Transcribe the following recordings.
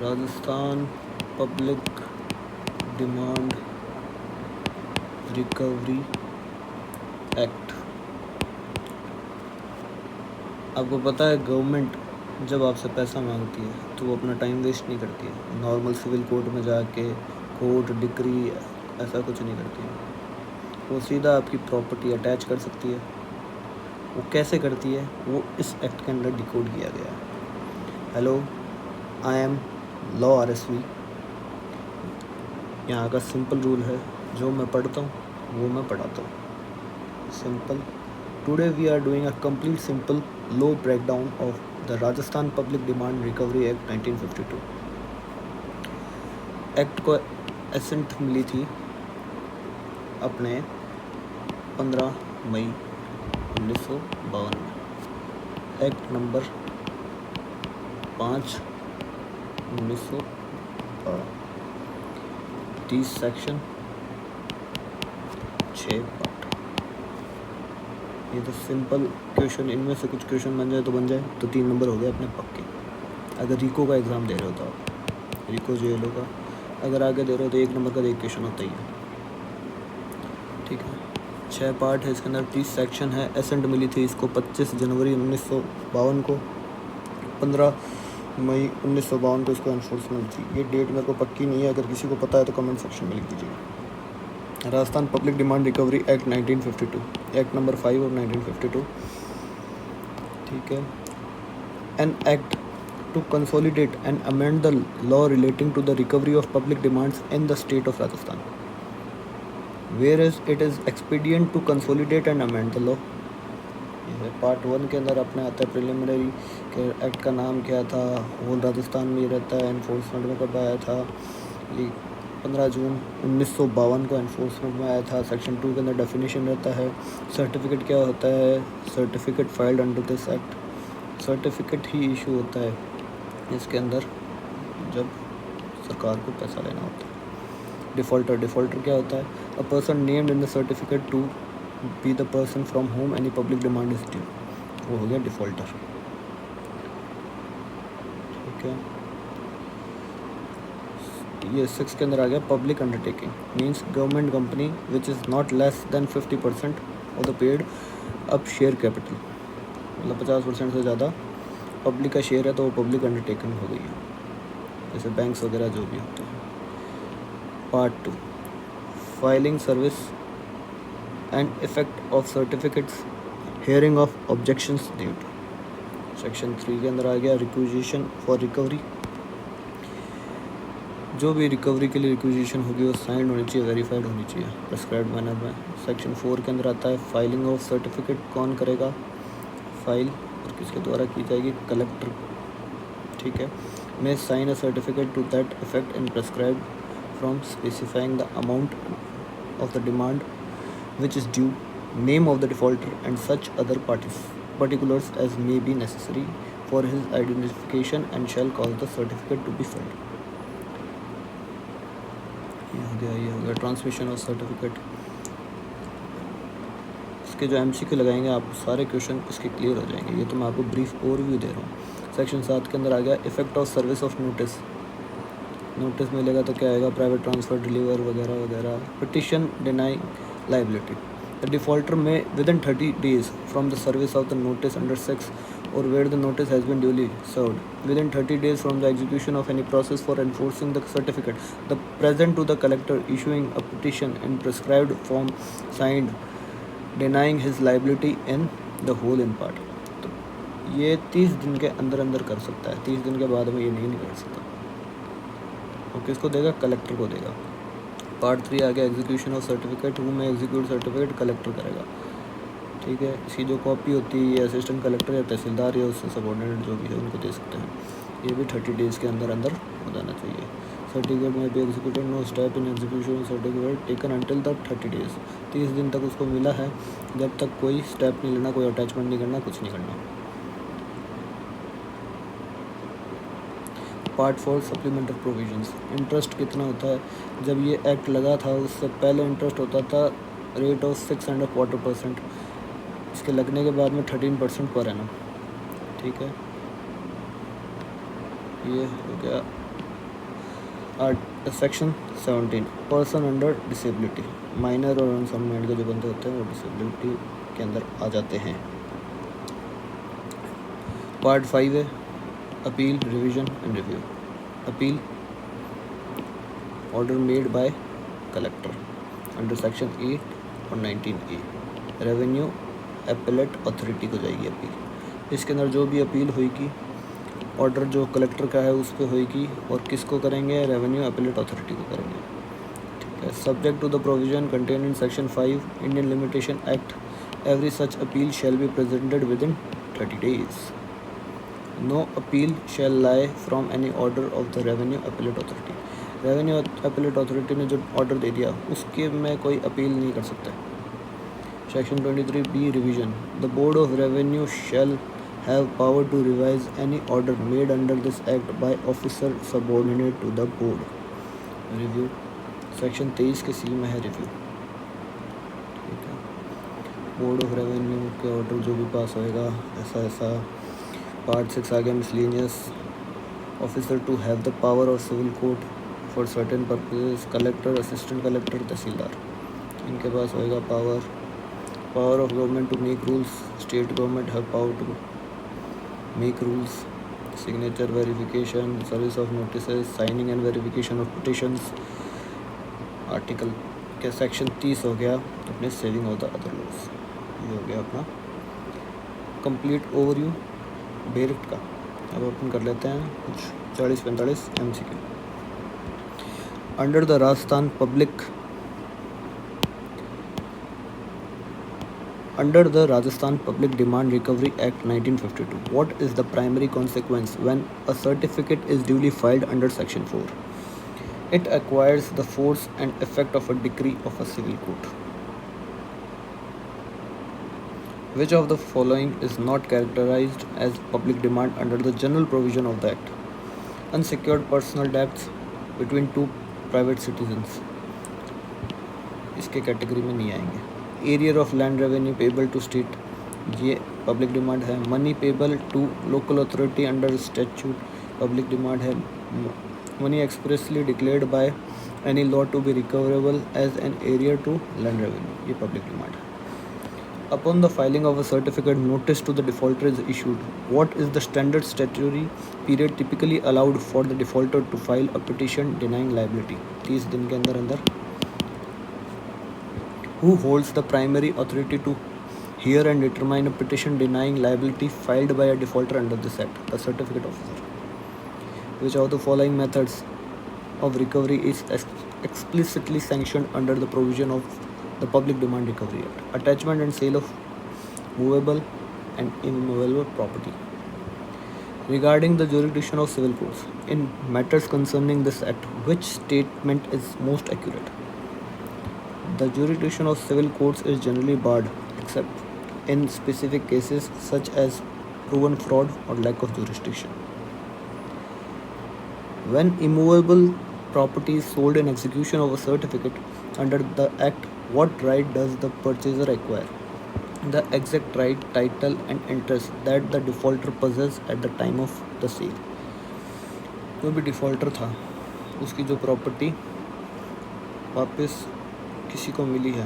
Rajasthan public demand recovery act. आपको पता है गवर्नमेंट जब आपसे पैसा मांगती है तो वो अपना टाइम वेस्ट नहीं करती है, नॉर्मल सिविल कोर्ट में जाके कोर्ट डिक्री ऐसा कुछ नहीं करती है। वो सीधा आपकी प्रॉपर्टी अटैच कर सकती है। वो कैसे करती है वो इस एक्ट के अंदर डिकोड किया गया है। Hello, I am law RSV। यहाँ का सिंपल रूल है, जो मैं पढ़ता हूँ वो मैं पढ़ाता हूँ। Simple. Today we are doing a complete simple law breakdown of the Rajasthan public demand recovery act 1952। Act को एसेंट मिली थी अपने 15 मई 1952 में। Act number 5 1912, 30 section, 6 part. ये तो सिंपल क्वेश्चन, इनमें से कुछ क्वेश्चन बन जाए तो बन जाए तो 3 नंबर हो गए अपने पक्के। अगर रिको का एग्ज़ाम दे रहे हो तो आप रिको JLO का अगर आगे दे रहे हो तो 1 नंबर का एक क्वेश्चन होता ही है। ठीक है, 6 पार्ट है इसके अंदर, 30 सेक्शन है। एसेंट मिली थी इसको 25 जनवरी 1952 को, 15 मई 1952 को इसको एनफोर्समेंट थी। ये डेट मेरे को पक्की नहीं है, अगर किसी को पता है तो कमेंट सेक्शन में लिख दीजिएगा। Rajasthan public demand recovery act 1952, act number 5 of 1952। ठीक है, an act to consolidate and amend the law relating to the recovery of public demands in the state of Rajasthan, whereas it is expedient to consolidate and amend the law। ये part 1 के अंदर अपने आता है preliminary के act का नाम क्या था, होल राजस्थान में ही रहता है, एनफोर्समेंट में कब आया था, ये 15 जून 1952 को एनफोर्समेंट में आया था। सेक्शन 2 के अंदर डेफिनेशन रहता है। सर्टिफिकेट क्या होता है, certificate filed under this act. Certificate he issue होता है इसके अंदर जब सरकार को पैसा लेना होता है। डिफ़ॉल्टर क्या होता है, a person named in the certificate to be the person from whom any public demand is due, वो हो गया डिफ़ॉल्टर। ठीक है, ये 6 के अंदर आ गया public undertaking, means government company which is not less than 50% of the paid up share capital, मतलब 50% से ज़्यादा पब्लिक का शेयर है तो वो पब्लिक अंडरटेकिंग हो गई है, जैसे बैंक्स वगैरह जो भी होते हैं। Part 2, filing service and effect of certificates, hearing of objections dude. Section 3 के अंदर आ गया रिक्विजिशन फॉर रिकवरी, जो भी रिकवरी के लिए रिक्विजिशन होगी वो साइंड होनी चाहिए, वेरीफाइड होनी चाहिए प्रेस्क्राइब्ड मैनर में। सेक्शन 4 के अंदर आता है फाइलिंग ऑफ सर्टिफिकेट, कौन करेगा फाइल और किसके द्वारा की जाएगी, कलेक्टर। ठीक है, may sign a certificate to that effect and prescribed from specifying the amount of the demand which is due, name of the defaulter and such other particulars as may be necessary for his identification and shall cause the certificate to be filed। ये हो गया transmission of certificate. इसके जो MCQ लगाएंगे आप सारे question इसके clear हो जाएंगे। ये तो मैं आपको ब्रीफ ओवरव्यू दे रहा हूँ। सेक्शन 7 के अंदर आ गया effect of service of notice. Notice मिलेगा तो क्या आएगा, प्राइवेट ट्रांसफ़र, डिलीवर वगैरह वगैरह। Petition denying liability, the defaulter में within 30 days from the service of the notice under 6 or where the notice has been duly served, within 30 days from the execution of any process for enforcing the certificate, the present to the collector issuing a petition in prescribed form signed denying his liability in the whole in part। तो ये 30 दिन के अंदर अंदर कर सकता है, 30 दिन के बाद में ये नहीं कर सकता। वो किसको देगा, कलेक्टर को देगा। पार्ट 3 आ गया एग्जीक्यूशन ऑफ सर्टिफिकेट, हु में एग्जीक्यूट सर्टिफिकेट कलेक्टर करेगा। ठीक है, इसकी जो कॉपी होती है असिस्टेंट कलेक्टर या तहसीलदार या उससे सबऑर्डिनेट जो भी है उनको दे सकते हैं। ये भी 30 days के अंदर अंदर हो जाना चाहिए। सर्टिफिकेट में भी executed, no step in execution certificate taken until the 30 days। 30 दिन तक उसको मिला है, जब तक कोई स्टेप नहीं लेना, कोई अटैचमेंट नहीं करना, कुछ नहीं करना। Part 4 supplementary provisions. इंटरेस्ट कितना होता है, जब ये एक्ट लगा था उससे पहले इंटरेस्ट होता था रेट ऑफ 6.25%, इसके लगने के बाद में 13% पर एनम। ठीक है, ये हो गया section 17 person under disability, minor और अनसम्मेंट के जो बंदे होते हैं वो डिसेबिलिटी के अंदर आ जाते हैं। पार्ट 5 है appeal, revision and review. Appeal order made by collector under section 8 और 19A। रेवेन्यू एपेलेट अथॉरिटी को जाएगी अपील। इसके अंदर जो भी अपील होगी ऑर्डर जो कलेक्टर का है उस पर होगी और किसको करेंगे, रेवेन्यू एपेलेट अथॉरिटी को करेंगे। ठीक है। Subject to the provision contain in section 5 Indian limitation act, every such appeal shall be presented within 30 days। No appeal shall lie from any order of the revenue appellate authority. Revenue appellate authority ने जो order दे दिया उसके में कोई appeal नहीं कर सकता। Section 23B revision, the board of revenue shall have power to revise any order made under this act by officer subordinate to the board। Review section 23 के सी में है रिव्यू। ठीक है। बोर्ड ऑफ रेवेन्यू के order जो भी पास होएगा ऐसा ऐसा। पार्ट 6 आ गया miscellaneous, officer to have the power of civil court for certain purposes, collector, assistant collector, tehsildar, इनके पास होएगा power of government to make rules, state government have power to make rules, signature verification, service of notices, signing and verification of petitions। Article के section 30 हो गया अपने saving of the other laws. ये हो गया अपना कंप्लीट ओवरव्यू डायरेक्ट का। अब अपन कर लेते हैं कुछ 40-45 MCQ। Under the Rajasthan public Under the Rajasthan Public Demand Recovery Act 1952, what is the primary consequence when a certificate is duly filed under Section 4? It acquires the force and effect of a decree of a civil court. Which of the following is not characterized as public demand under the general provision of the Act? Unsecured personal debts between two private citizens, इसके category में नहीं आएंगे। Arrear of land revenue payable to state, ये public demand है। Money payable to local authority under statute, public demand है। Money expressly declared by any law to be recoverable as an arrear to land revenue, ये public demand है। Upon the filing of a certificate notice to the defaulter is issued, what is the standard statutory period typically allowed for the defaulter to file a petition denying liability, 30 दिन के अंदर। Who holds the primary authority to hear and determine a petition denying liability filed by a defaulter under this Act? The certificate officer. Which of the following methods of recovery is explicitly sanctioned under the provision of the Public Demand Recovery Act? Attachment and sale of movable and immovable property. Regarding the jurisdiction of civil courts, in matters concerning this Act, which statement is most accurate? The jurisdiction of civil courts is generally barred except in specific cases such as proven fraud or lack of jurisdiction. When immovable property is sold in execution of a certificate under the Act, what right does the purchaser acquire? The exact right, title and interest that the defaulter possessed at the time of the sale। जो भी defaulter था उसकी जो property वापस किसी को मिली है,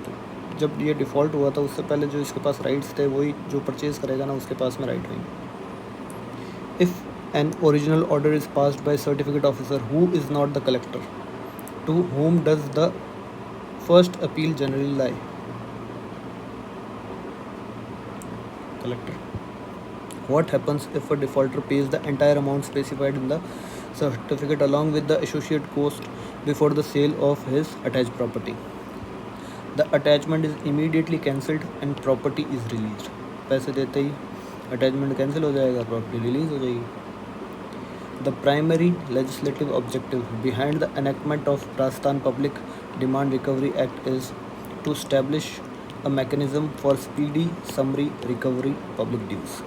तो जब ये डिफ़ॉल्ट हुआ था उससे पहले जो इसके पास राइट्स थे वही जो परचेज़ करेगा ना उसके पास में राइट होंगे। If an original order is passed by certificate officer who is not the collector, to whom does the first appeal generally lie? Collector। What happens if a defaulter pays the entire amount specified in the certificate along with the associated cost before the sale of his attached property? The attachment is immediately cancelled and property is released। पैसे देते ही attachment cancel हो जाएगा, property release हो जाएगी। The primary legislative objective behind the enactment of Rajasthan Public Demand Recovery Act is to establish a mechanism for speedy summary recovery public dues।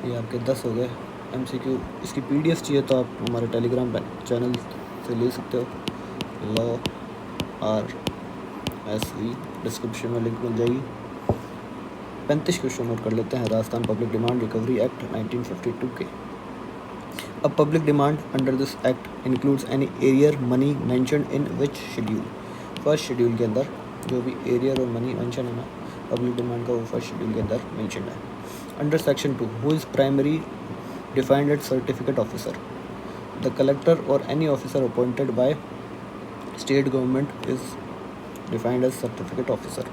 ये आपके 10 हो गए MCQ। इसकी PDF चाहिए तो आप हमारे टेलीग्राम चैनल से ले सकते हो। लॉ RSV डिस्क्रिप्शन में लिंक मिल जाएगी। 35 क्वेश्चन नोट कर लेते हैं Rajasthan public demand recovery act 1952 के। A public demand under this act includes any arrear money mentioned in which schedule? First schedule के अंदर जो भी एरियर और मनी मेंशन है ना पब्लिक डिमांड का वो फर्स्ट शेड्यूल के अंदर मेंशन है. Under section 2 who is primary defined at certificate officer. The collector और any officer appointed by state government is defined as certificate officer.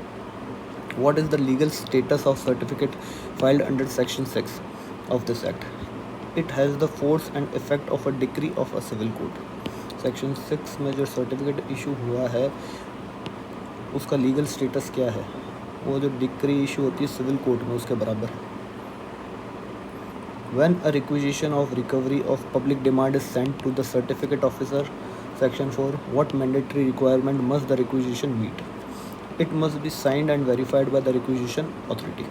What is the legal status of certificate filed under section 6 of this act? It has the force and effect of a decree of a civil court. Section 6 में जो certificate issue हुआ है उसका legal status क्या है? वो जो decree issue होती है सिविल कोर्ट में उसके बराबर है. When a requisition of recovery of public demand is sent to the certificate officer, section 4, what mandatory requirement must the requisition meet? It must be signed and verified by the requisition authority.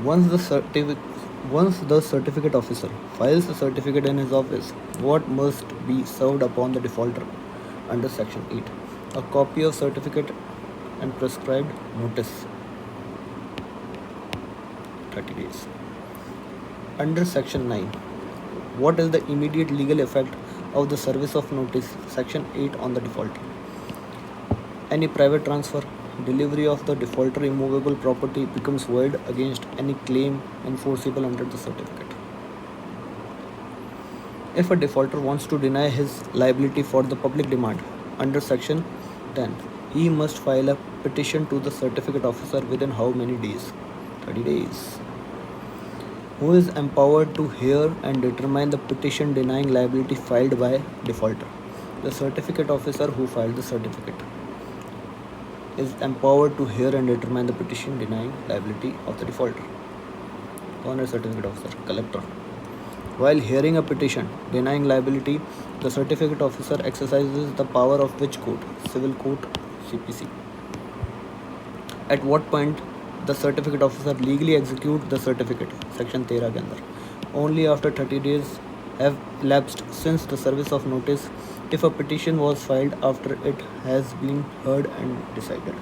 Once the certificate officer files the certificate in his office, what must be served upon the defaulter under section 8? A copy of certificate and prescribed notice, 30 days. Under section 9, what is the immediate legal effect of the service of notice, section 8, on the defaulter? Any private transfer, delivery of the defaulter immovable property becomes void against any claim enforceable under the certificate. If a defaulter wants to deny his liability for the public demand under section 10, he must file a petition to the certificate officer within how many days? 30 days. Who is empowered to hear and determine the petition denying liability filed by defaulter? The certificate officer who filed the certificate is empowered to hear and determine the petition denying liability of the defaulter. कौन है certificate officer? Collector. While hearing a petition denying liability, the certificate officer exercises the power of which court? Civil court, CPC. At what point the certificate officer legally execute the certificate? Section 13 के अंदर. Only after 30 days have elapsed since the service of notice, if a petition was filed after it has been heard and decided.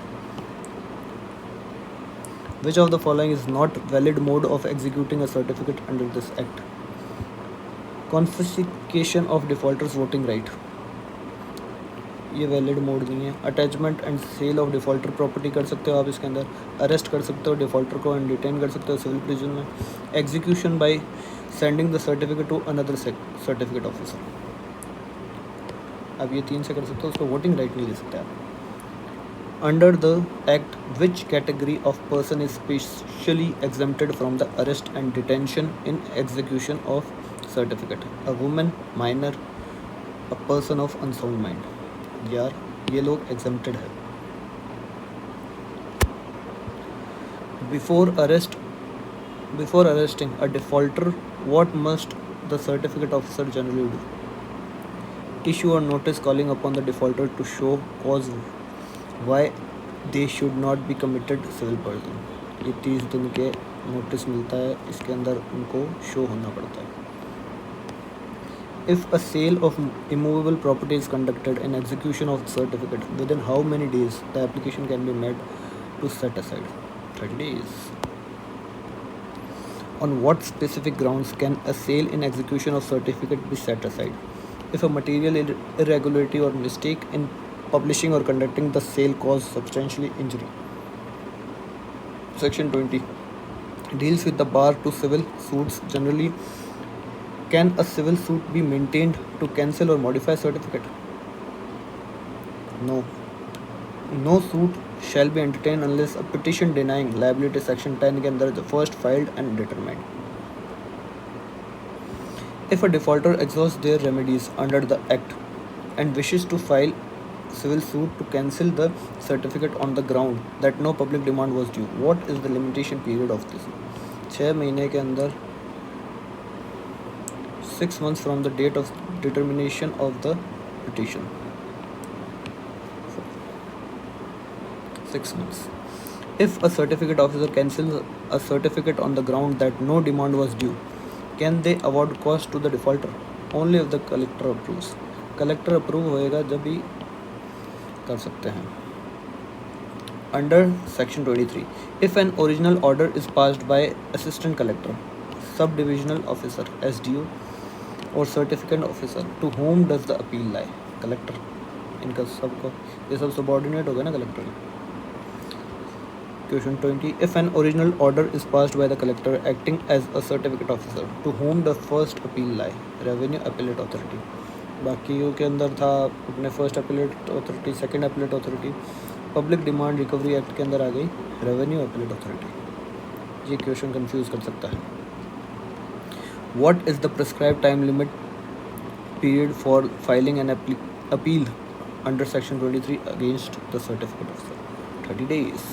Which of the following is not valid mode of executing a certificate under this act? Confiscation of defaulters voting right, ये valid mode नहीं है. Attachment and sale of defaulter property कर सकते हो आप इसके अंदर. Arrest कर सकते हो डिफ़ॉल्टर को एंड डिटेन कर सकते हो सिविल प्रिजन में. Execution by sending the certificate to another certificate officer. अब ये 3 से कर सकते हो, उसको वोटिंग राइट नहीं दे सकते आप. Under the act which category of person is specially exempted from the arrest and detention in execution of certificate? A women, minor, a person of unsound mind. यार ये लोग एग्जेम्प्टेड है. Before arresting a defaulter, what must the certificate officer generally do? Issue a notice calling upon the defaulter to show cause why they should not be committed civil person. ये 30 दिन के notice मिलता है, इसके अंदर उनको show होना पड़ता है. If a sale of immovable property is conducted in execution of the certificate, within how many days the application can be made to set aside? 30 days. On what specific grounds can a sale in execution of certificate be set aside? If a material irregularity or mistake in publishing or conducting the sale cause substantially injury. Section 20 deals with the bar to civil suits generally. Can a civil suit be maintained to cancel or modify certificate? No. No suit shall be entertained unless a petition denying liability section 10 के अंदर the first filed and determined. If a defaulter exhausts their remedies under the act and wishes to file civil suit to cancel the certificate on the ground that no public demand was due, what is the limitation period of this? 6 महीने के अंदर 6 months from the date of determination of the petition. 6 months. If a certificate officer cancels a certificate on the ground that no demand was due, can they award cost to the defaulter? Only if the collector approves. Collector approve होएगा जब ही कर सकते हैं. Under section 23, if an original order is passed by assistant collector, subdivisional officer, SDO, और certificate officer, to whom does the appeal lie, collector. इनका सबको ये सब सबॉर्डिनेट हो गया ना कलेक्टर के। Question 20, if an original order is passed by the collector acting as a certificate officer, to whom the first appeal lie, revenue appellate authority. बाकियों के अंदर था अपने first appellate authority, second appellate authority. Public demand recovery act के अंदर आ गई revenue appellate authority. ये क्वेश्चन कंफ्यूज कर सकता है। What is the prescribe time limit period for filing an appeal under section 23 against the certificate officer? 30 days।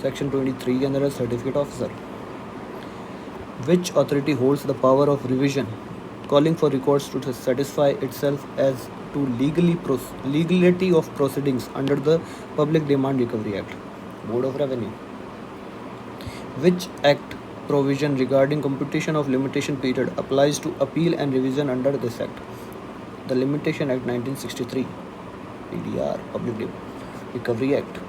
Section 23 के अंदर है certificate officer. Which authority holds the power of revision calling for records to satisfy itself as to legality of proceedings under the Public Demand Recovery Act? Board of Revenue. Which act provision regarding computation of limitation period applies to appeal and revision under this act? The Limitation Act 1963. PDR, Public Recovery Act.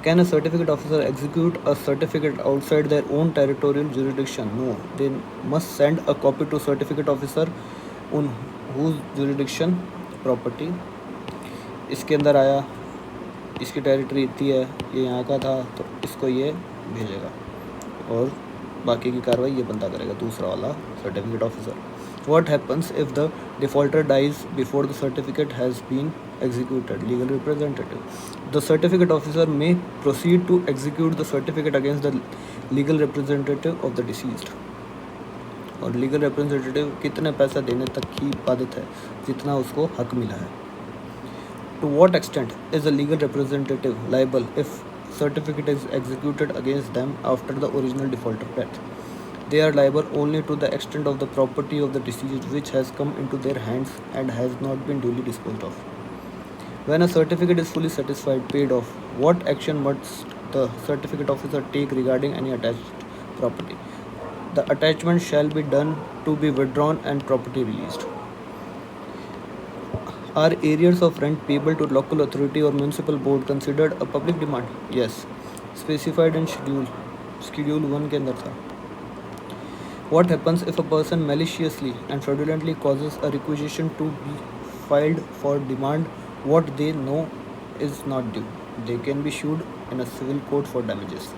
Can a certificate officer execute a certificate outside their own territorial jurisdiction? No. They must send a copy to certificate officer on whose jurisdiction property। इसके अंदर आया, इसकी territory इतनी है, ये यहाँ का था, तो इसको ये भेजेगा और बाकी की कार्रवाई ये बंदा करेगा, दूसरा वाला certificate officer. What happens if the defaulter dies before the certificate has been executed? Legal representative. The certificate officer may proceed to execute the certificate against the legal representative of the deceased. और legal representative कितने पैसा देने तक ही बाधित है, जितना उसको हक मिला है। To what extent is a legal representative liable if certificate is executed against them after the original defaulter death? They are liable only to the extent of the property of the deceased which has come into their hands and has not been duly disposed of. When a certificate is fully satisfied, paid off, what action must the certificate officer take regarding any attached property? The attachment shall be done to be withdrawn and property released. Are arrears of rent payable to local authority or municipal board considered a public demand? Yes. Specified in Schedule 1 के अंदर था। What happens if a person maliciously and fraudulently causes a requisition to be filed for demand what they know is not due? They can be sued in a civil court for damages.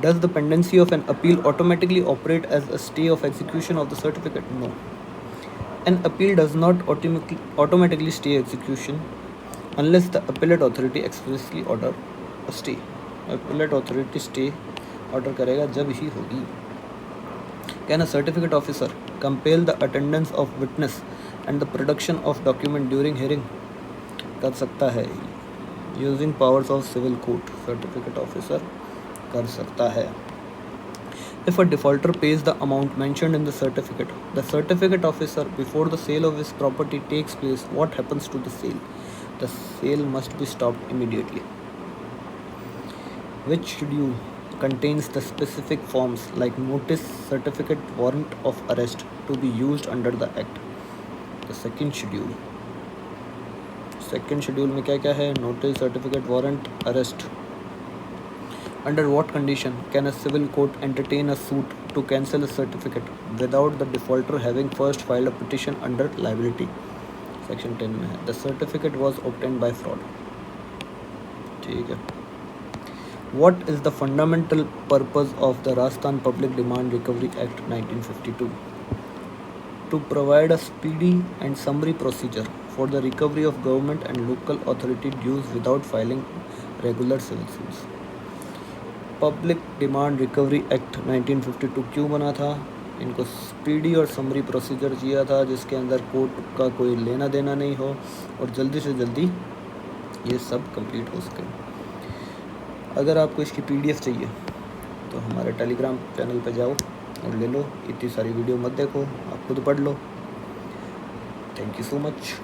Does the pendency of an appeal automatically operate as a stay of execution of the certificate? No. An appeal does not automatically stay execution unless the appellate authority expressly order a stay. Appellate authority stay order करेगा जब ही होगी। Can a certificate officer compel the attendance of witness and the production of document during hearing? कर सकता है। Using powers of civil court, certificate officer कर सकता है। If a defaulter pays the amount mentioned in the certificate officer before the sale of his property takes place, what happens to the sale? The sale must be stopped immediately. Which schedule contains the specific forms like notice, certificate, warrant of arrest to be used under the act? The second schedule. Second schedule में क्या क्या है? Notice, certificate, warrant, arrest. Under what condition can a civil court entertain a suit to cancel a certificate without the defaulter having first filed a petition under liability? Section 10 में है। The certificate was obtained by fraud. ठीक है। What is the fundamental purpose of the Rajasthan Public Demand Recovery Act 1952? To provide a speedy and summary procedure for the recovery of government and local authority dues without filing regular civil suits. Public Demand Recovery Act 1952 क्यों बना था? इनको speedy और summary procedure किया था जिसके अंदर court का कोई लेना देना नहीं हो और जल्दी से जल्दी ये सब कंप्लीट हो सके। अगर आपको इसकी PDF चाहिए तो हमारे टेलीग्राम चैनल पर जाओ और ले लो। इतनी सारी वीडियो मत देखो, आप खुद पढ़ लो। Thank you so much.